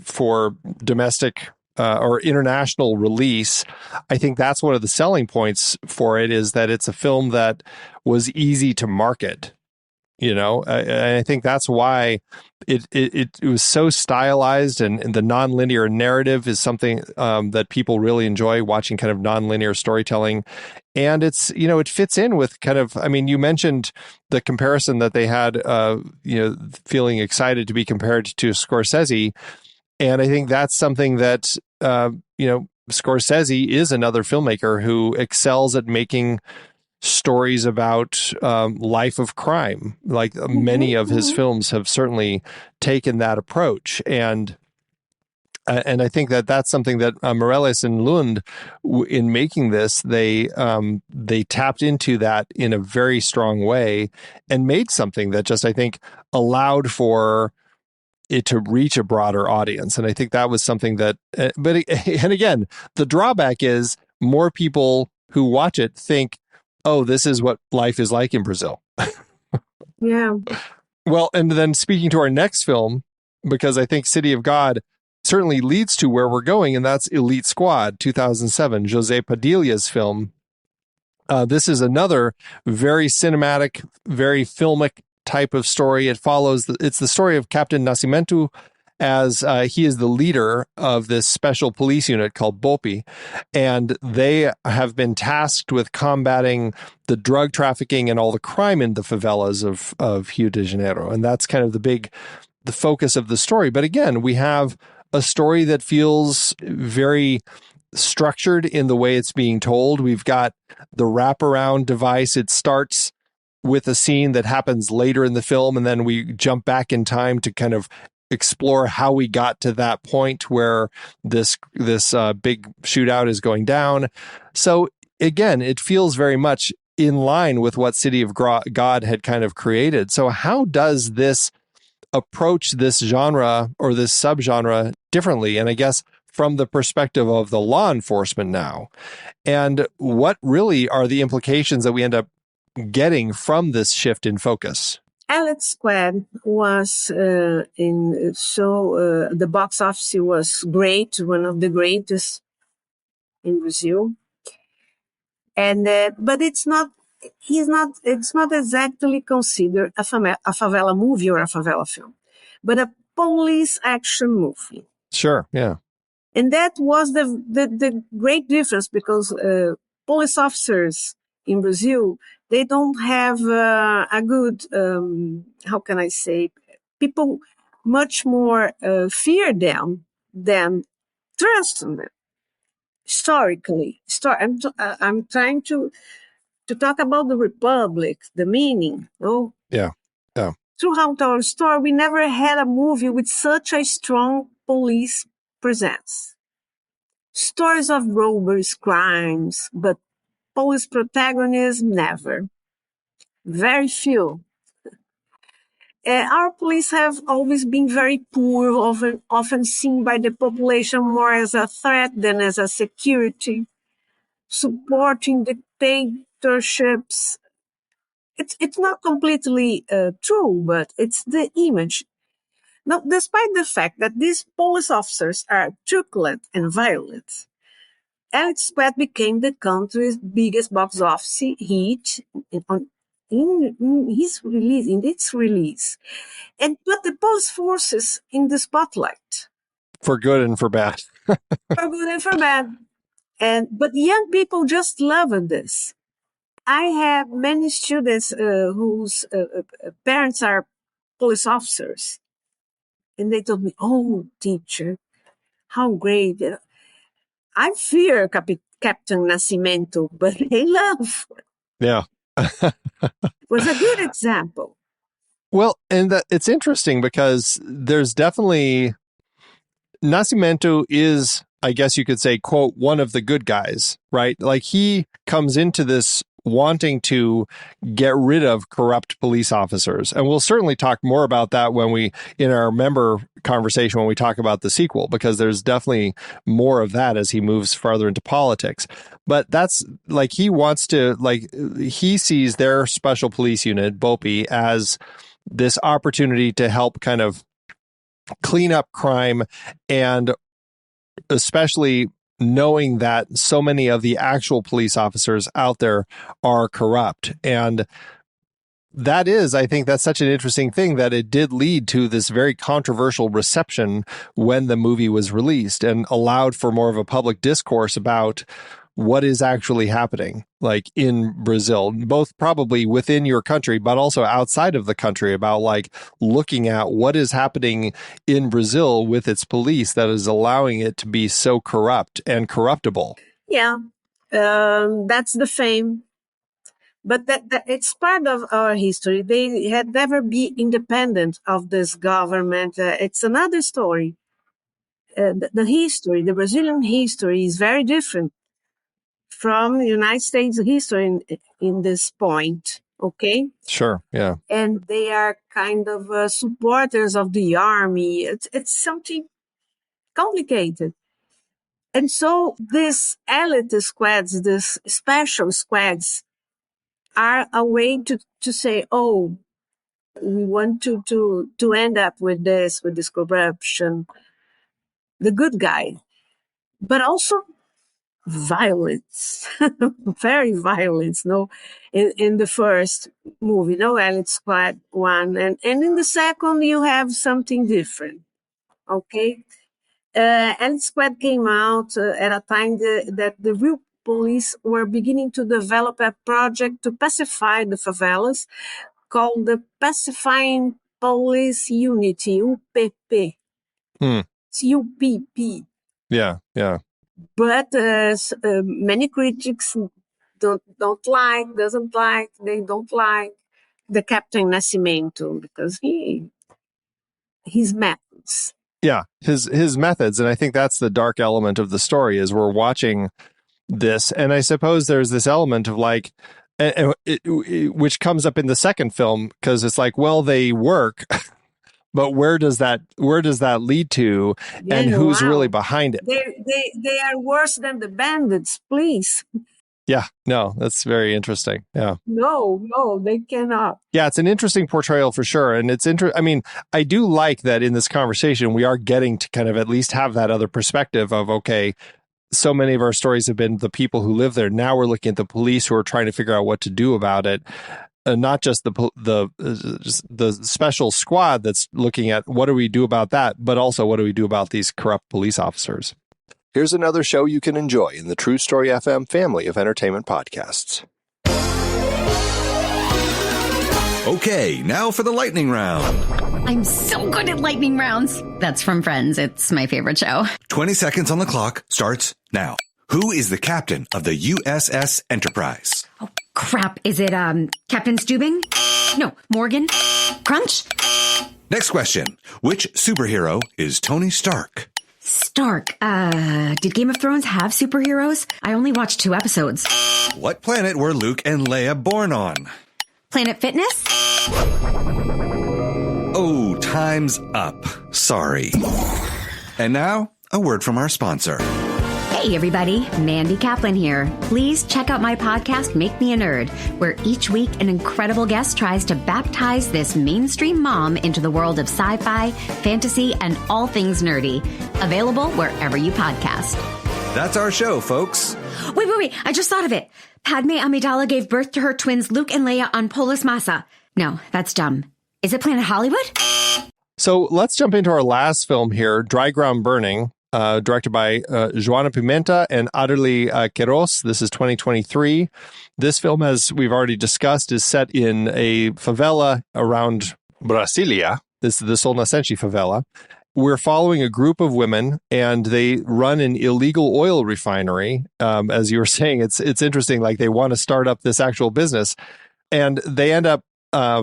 for domestic or international release, I think that's one of the selling points for it, is that it's a film that was easy to market. I think that's why it was so stylized, and the nonlinear narrative is something that people really enjoy watching, kind of nonlinear storytelling. And it fits in with kind of, you mentioned the comparison that they had, feeling excited to be compared to Scorsese. And I think that's something that, Scorsese is another filmmaker who excels at making stories about life of crime. Like many of his films have certainly taken that approach. And I think that that's something that Morales and Lund, in making this, they tapped into that in a very strong way and made something that just, I think, allowed for it to reach a broader audience. And I think that was something that, and again, the drawback is more people who watch it think, oh, this is what life is like in Brazil. Yeah. Well, and then speaking to our next film, because I think City of God certainly leads to where we're going, and that's Elite Squad, 2007, Jose Padilla's film. This is another very cinematic, very filmic type of story. It's the story of Captain Nascimento, as he is the leader of this special police unit called BOPE, and they have been tasked with combating the drug trafficking and all the crime in the favelas of Rio de Janeiro. And that's kind of the focus of the story. But again, we have a story that feels very structured in the way it's being told. We've got the wraparound device. It starts with a scene that happens later in the film, and then we jump back in time to kind of explore how we got to that point where this big shootout is going down. So again, it feels very much in line with what City of God had kind of created. So how does this approach this genre or this subgenre differently? And I guess from the perspective of the law enforcement now, and what really are the implications that we end up getting from this shift in focus? Elite Squad was the box office was great, one of the greatest in Brazil. And but it's not exactly considered a favela movie or a favela film, but a police action movie. Sure, yeah. And that was the great difference, because police officers in Brazil, they don't have a good, how can I say, people much more fear them than trust them. Historically, I'm trying to talk about the Republic, the meaning. Yeah. Throughout our story, we never had a movie with such a strong police presence. Stories of robberies, crimes, but police protagonism, never. Very few. Our police have always been very poor, often seen by the population more as a threat than as a security, supporting dictatorships. It's not completely true, but it's the image. Now, despite the fact that these police officers are truculent and violent, Elite Squad became the country's biggest box office hit in its release, and put the police forces in the spotlight. For good and for bad. For good and for bad. But young people just loved this. I have many students whose parents are police officers. And they told me, "Oh, teacher, how great." I fear Captain Nascimento, but they love. Yeah. It was a good example. Well, and it's interesting because there's definitely Nascimento is, I guess you could say, quote, one of the good guys, right? Like he comes into this wanting to get rid of corrupt police officers. And we'll certainly talk more about that in our member conversation, when we talk about the sequel, because there's definitely more of that as he moves farther into politics. But that's like, he sees their special police unit, BOPI, as this opportunity to help kind of clean up crime, and especially knowing that so many of the actual police officers out there are corrupt. And I think that's such an interesting thing that it did lead to this very controversial reception when the movie was released, and allowed for more of a public discourse about what is actually happening, like in Brazil, both probably within your country, but also outside of the country, about like looking at what is happening in Brazil with its police that is allowing it to be so corrupt and corruptible. Yeah, that's the fame. But that it's part of our history. They had never been independent of this government. It's another story. The Brazilian history is very different from the United States history in this point, okay? Sure, yeah. And they are kind of supporters of the army. It's something complicated. And so these elite squads, these special squads, are a way to say, oh, we want to end up with this corruption, the good guy. But also violence, very violence, no? In the first movie, no, Elite Squad 1. And in the second, you have something different, okay? Elite Squad came out at a time that the real police were beginning to develop a project to pacify the favelas called the Pacifying Police Unity, UPP. It's UPP. Yeah, yeah. But many critics don't like the Captain Nascimento because his methods. Yeah, his methods. And I think that's the dark element of the story, is we're watching this. And I suppose there's this element of like, which comes up in the second film, because it's like, well, they work, but where does that lead to, and who's really behind it? They are worse than the bandits, please. Yeah, no, that's very interesting. Yeah. No, they cannot. Yeah, it's an interesting portrayal for sure. And it's I mean, I do like that in this conversation, we are getting to kind of at least have that other perspective of, okay, so many of our stories have been the people who live there. Now we're looking at the police who are trying to figure out what to do about it. Not just the special squad that's looking at what do we do about that, but also what do we do about these corrupt police officers. Here's another show you can enjoy in the True Story FM family of entertainment podcasts. Okay, now for the lightning round. I'm so good at lightning rounds. That's from Friends. It's my favorite show. 20 seconds on the clock starts now. Who is the captain of the USS Enterprise? Oh, crap. Is it, Captain Stubing? No, Morgan? Crunch? Next question. Which superhero is Tony Stark? Stark. Did Game of Thrones have superheroes? I only watched 2 episodes. What planet were Luke and Leia born on? Planet Fitness? Oh, time's up. Sorry. And now, a word from our sponsor. Hey everybody, Mandy Kaplan here. Please check out my podcast, Make Me a Nerd, where each week an incredible guest tries to baptize this mainstream mom into the world of sci-fi, fantasy, and all things nerdy. Available wherever you podcast. That's our show, folks. Wait, I just thought of it. Padme Amidala gave birth to her twins Luke and Leia on Polis Massa. No, that's dumb. Is it Planet Hollywood? So let's jump into our last film here, Dry Ground Burning. Directed by Joana Pimenta and Aderly Queiroz. This is 2023. This film, as we've already discussed, is set in a favela around Brasilia. This is the Sol Nascente favela. We're following a group of women, and they run an illegal oil refinery. As you were saying, it's interesting. Like they want to start up this actual business, and they end up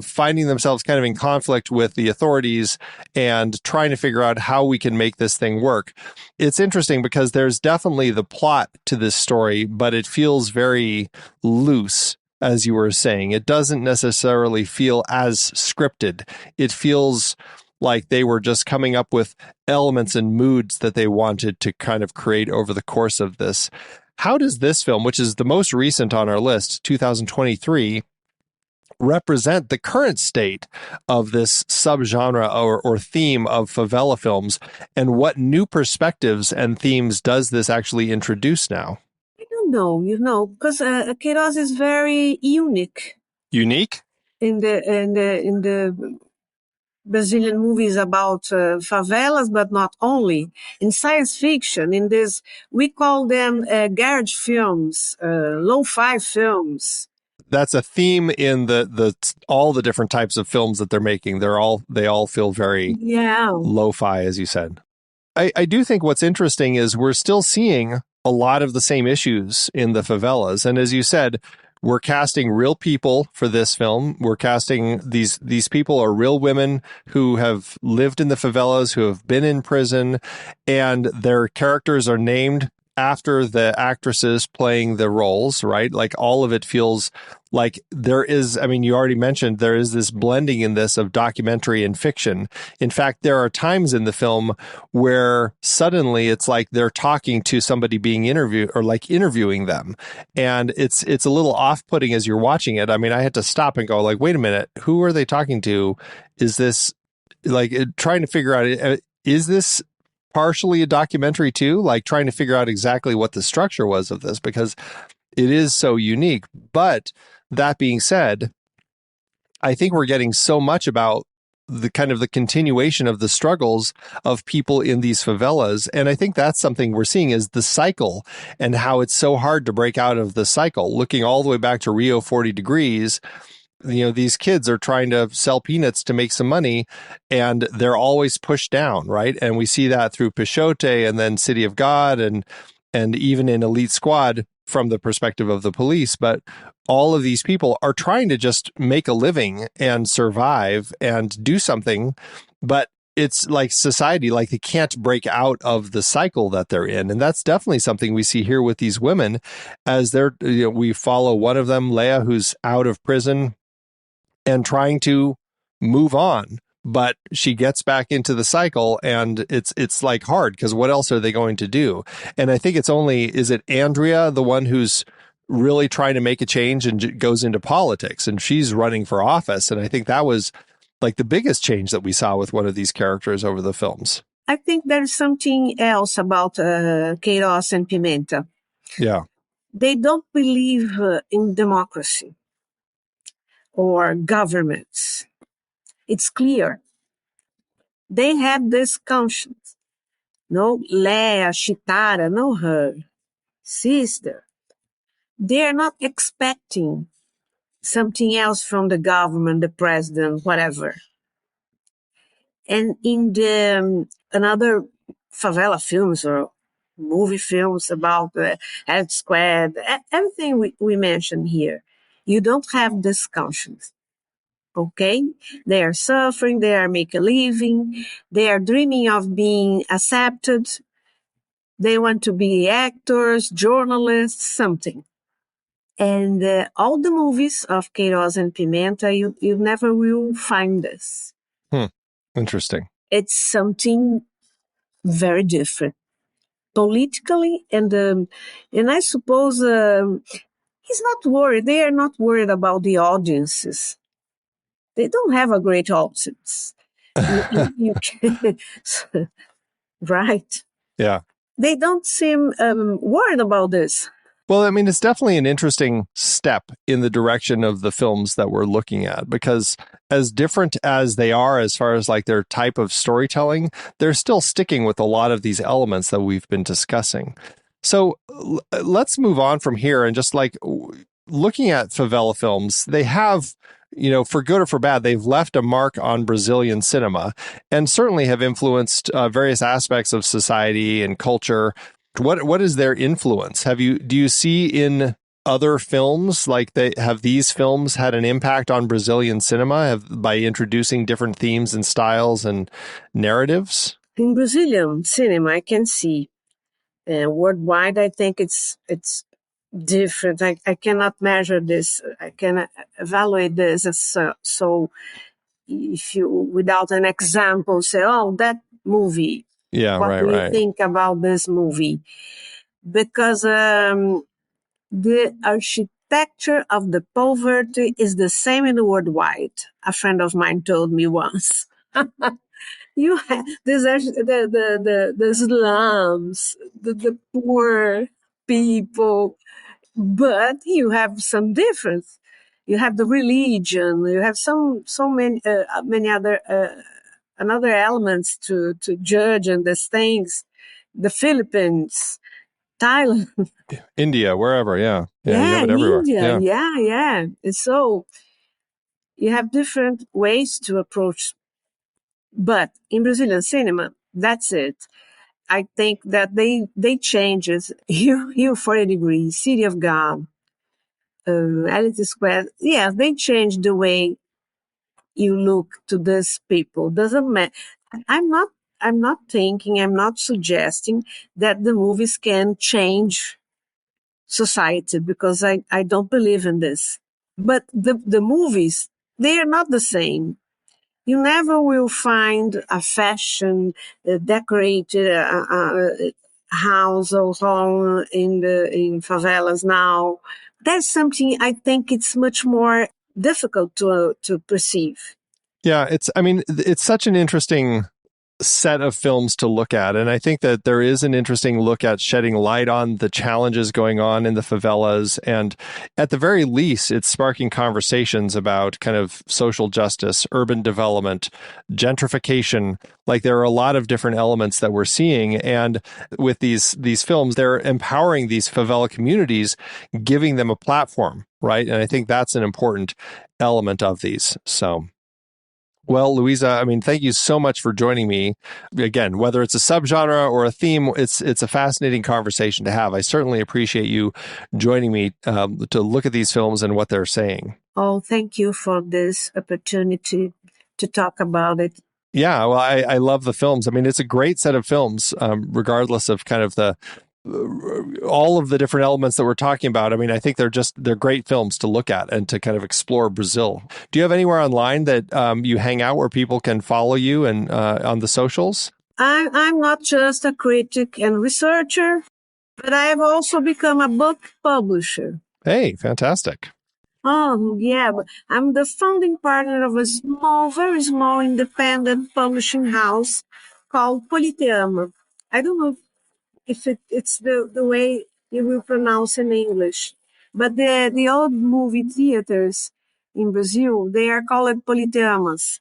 finding themselves kind of in conflict with the authorities and trying to figure out how we can make this thing work. It's interesting because there's definitely the plot to this story, but it feels very loose, as you were saying. It doesn't necessarily feel as scripted. It feels like they were just coming up with elements and moods that they wanted to kind of create over the course of this. How does this film, which is the most recent on our list, 2023, represent the current state of this subgenre or theme of favela films, and what new perspectives and themes does this actually introduce now? I don't know, because Queiroz is very unique. Unique? In the Brazilian movies about favelas, but not only. In science fiction, in this, we call them garage films, lo-fi films. That's a theme in the all the different types of films that they're making. They all feel very lo-fi, as you said. I do think what's interesting is we're still seeing a lot of the same issues in the favelas. And as you said, we're casting real people for this film. We're casting these people are real women who have lived in the favelas, who have been in prison, and their characters are named after the actresses playing the roles, right? Like all of it feels like there is, I mean, you already mentioned there is this blending in this of documentary and fiction. In fact, there are times in the film where suddenly it's like they're talking to somebody being interviewed or like interviewing them. And it's a little off-putting as you're watching it. I mean, I had to stop and go like, wait a minute, who are they talking to? Is this like trying to figure out, is this partially a documentary too, like trying to figure out exactly what the structure was of this, because it is so unique. But that being said, I think we're getting so much about the kind of the continuation of the struggles of people in these favelas. And I think that's something we're seeing is the cycle and how it's so hard to break out of the cycle. Looking all the way back to Rio 40 Degrees, you know, these kids are trying to sell peanuts to make some money and they're always pushed down, right? And we see that through Pixote and then City of God and even in Elite Squad from the perspective of the police. But all of these people are trying to just make a living and survive and do something, but it's like society, like they can't break out of the cycle that they're in. And that's definitely something we see here with these women as they're, you know, we follow one of them, Leia, who's out of prison and trying to move on, but she gets back into the cycle and it's like hard because what else are they going to do? And I think is it Andrea, the one who's really trying to make a change and goes into politics and she's running for office. And I think that was like the biggest change that we saw with one of these characters over the films. I think there's something else about Queiroz and Pimenta. Yeah. They don't believe in democracy or governments. It's clear. They have this conscience. No Leia, Chitara, no her, sister. They are not expecting something else from the government, the president, whatever. And in the another favela films or movie films about the Health Squad, everything we mentioned here, you don't have this conscience. Okay? They are suffering, they are making a living, they are dreaming of being accepted, they want to be actors, journalists, something. And all the movies of Queiroz and Pimenta, you never will find this. Interesting. It's something very different. Politically, and I suppose he's not worried. They are not worried about the audiences. They don't have a great audience. You can, right? Yeah. They don't seem worried about this. Well, I mean, it's definitely an interesting step in the direction of the films that we're looking at, because as different as they are as far as like their type of storytelling, they're still sticking with a lot of these elements that we've been discussing. So let's move on from here and just like looking at favela films, they have, you know, for good or for bad, they've left a mark on Brazilian cinema and certainly have influenced various aspects of society and culture. What is their influence? Do you see in other films? Like, have these films had an impact on Brazilian cinema by introducing different themes and styles and narratives? In Brazilian cinema, I can see. Worldwide, I think it's different. I cannot measure this. I cannot evaluate this. So if you, without an example, say, "Oh, that movie." Yeah, what right, do you right. think about this movie? Because the architecture of the poverty is the same in the worldwide. A friend of mine told me once. You have the slums, the poor people, but you have some difference. You have the religion. You have so many other another elements to judge and these things. The Philippines, Thailand, India, wherever, yeah. Yeah, you have it in everywhere. India, Yeah. yeah. And so you have different ways to approach. But in Brazilian cinema, that's it. I think that they changes here 40 degrees, City of God, Alice Square. Yeah, they change the way you look to these people. Doesn't matter. I'm not thinking, I'm not suggesting that the movies can change society, because I don't believe in this. But the movies, they are not the same. You never will find a fashion decorated house or home in favelas now. That's something I think it's much more difficult to perceive. Yeah, it's such an interesting set of films to look at. And I think that there is an interesting look at shedding light on the challenges going on in the favelas. And at the very least, it's sparking conversations about kind of social justice, urban development, gentrification. Like, there are a lot of different elements that we're seeing. And with these films, they're empowering these favela communities, giving them a platform, right? And I think that's an important element of these. So, well, Luiza, thank you so much for joining me. Again, whether it's a subgenre or a theme, it's a fascinating conversation to have. I certainly appreciate you joining me to look at these films and what they're saying. Oh, thank you for this opportunity to talk about it. Yeah, well, I love the films. It's a great set of films, regardless of kind of all of the different elements that we're talking about. I think they're great films to look at and to kind of explore Brazil. Do you have anywhere online that you hang out where people can follow you and on the socials? I'm not just a critic and researcher, but I have also become a book publisher. Hey, fantastic. Oh, yeah. I'm the founding partner of a very small independent publishing house called Politeama. I don't know if it's the way you will pronounce in English. But the old movie theaters in Brazil, they are called Politeamas.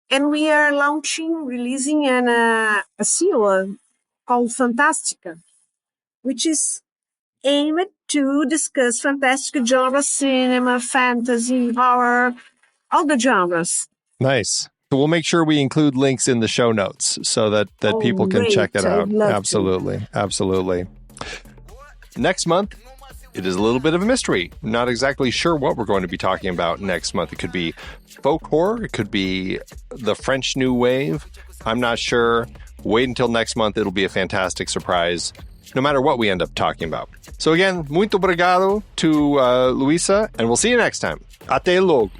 And we are releasing a seal called Fantástica, which is aimed to discuss fantastic genre cinema, fantasy, horror, all the genres. Nice. So we'll make sure we include links in the show notes so that people can check it out. Absolutely. Absolutely. Next month, it is a little bit of a mystery. I'm not exactly sure what we're going to be talking about next month. It could be folk horror. It could be the French New Wave. I'm not sure. Wait until next month. It'll be a fantastic surprise, no matter what we end up talking about. So again, muito obrigado to Luiza, and we'll see you next time. Até logo.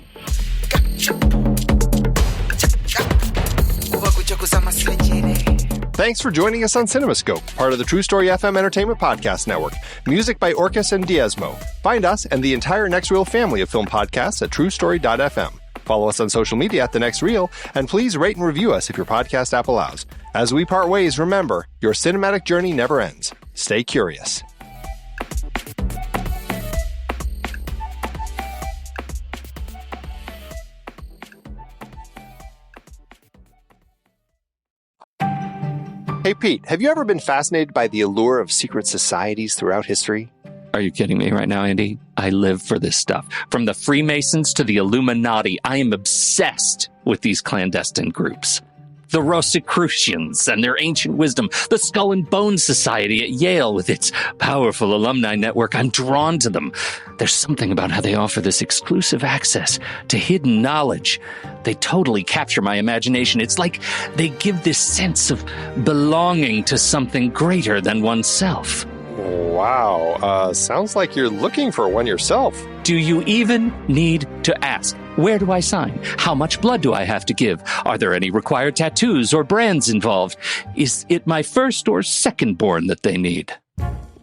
Thanks for joining us on CinemaScope, part of the True Story FM Entertainment Podcast Network. Music by Orcus and Diezmo. Find us and the entire Next Reel family of film podcasts at truestory.fm. Follow us on social media at The Next Reel, and please rate and review us if your podcast app allows. As we part ways, remember, your cinematic journey never ends. Stay curious. Hey, Pete, have you ever been fascinated by the allure of secret societies throughout history? Are you kidding me right now, Andy? I live for this stuff. From the Freemasons to the Illuminati, I am obsessed with these clandestine groups. The Rosicrucians and their ancient wisdom, the Skull and Bone Society at Yale with its powerful alumni network. I'm drawn to them. There's something about how they offer this exclusive access to hidden knowledge. They totally capture my imagination. It's like they give this sense of belonging to something greater than oneself. Wow, sounds like you're looking for one yourself. Do you even need to ask? Where do I sign? How much blood do I have to give? Are there any required tattoos or brands involved? Is it my first or second born that they need?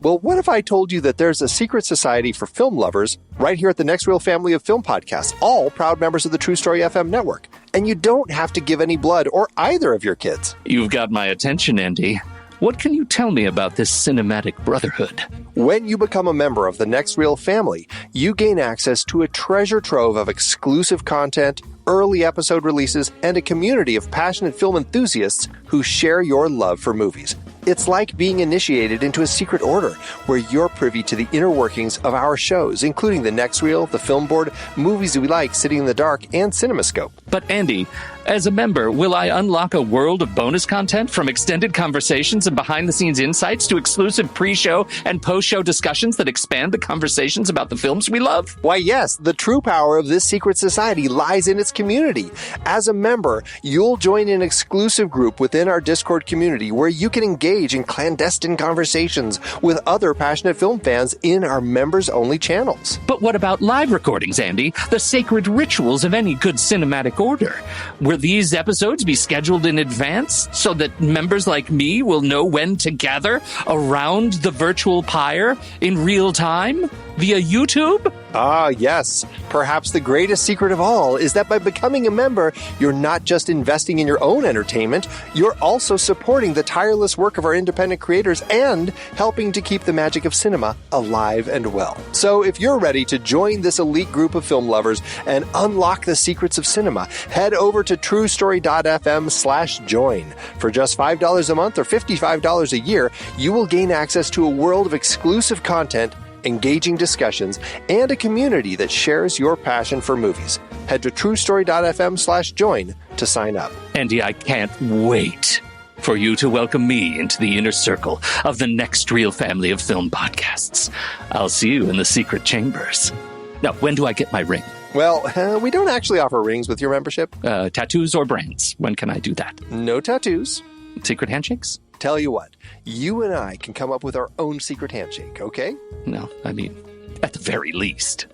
Well, what if I told you that there's a secret society for film lovers right here at the Next Real family of film podcasts, all proud members of the True Story FM network, and you don't have to give any blood or either of your kids? You've got my attention, Andy. What can you tell me about this cinematic brotherhood? When you become a member of the Next Real family, you gain access to a treasure trove of exclusive content, early episode releases, and a community of passionate film enthusiasts who share your love for movies. It's like being initiated into a secret order where you're privy to the inner workings of our shows, including the Next Reel, the Film Board, Movies We Like, Sitting in the Dark, and CinemaScope. But Andy, as a member, will I unlock a world of bonus content from extended conversations and behind-the-scenes insights to exclusive pre-show and post-show discussions that expand the conversations about the films we love? Why, yes, the true power of this secret society lies in its community. As a member, you'll join an exclusive group within our Discord community where you can engage in clandestine conversations with other passionate film fans in our members-only channels. But what about live recordings, Andy? The sacred rituals of any good cinematic order. Will these episodes be scheduled in advance so that members like me will know when to gather around the virtual pyre in real time via YouTube? Ah, yes. Perhaps the greatest secret of all is that by becoming a member, you're not just investing in your own entertainment, you're also supporting the tireless work of our independent creators and helping to keep the magic of cinema alive and well. So if you're ready to join this elite group of film lovers and unlock the secrets of cinema, head over to truestory.fm/join. For just $5 a month or $55 a year, you will gain access to a world of exclusive content, engaging discussions, and a community that shares your passion for movies. Head to truestory.fm/join to sign up. Andy, I can't wait for you to welcome me into the inner circle of the Next Real family of film podcasts. I'll see you in the secret chambers. Now, when do I get my ring? Well, we don't actually offer rings with your membership. Tattoos or brands? When can I do that? No tattoos. Secret handshakes? Tell you what, you and I can come up with our own secret handshake, okay? No, I mean, at the very least.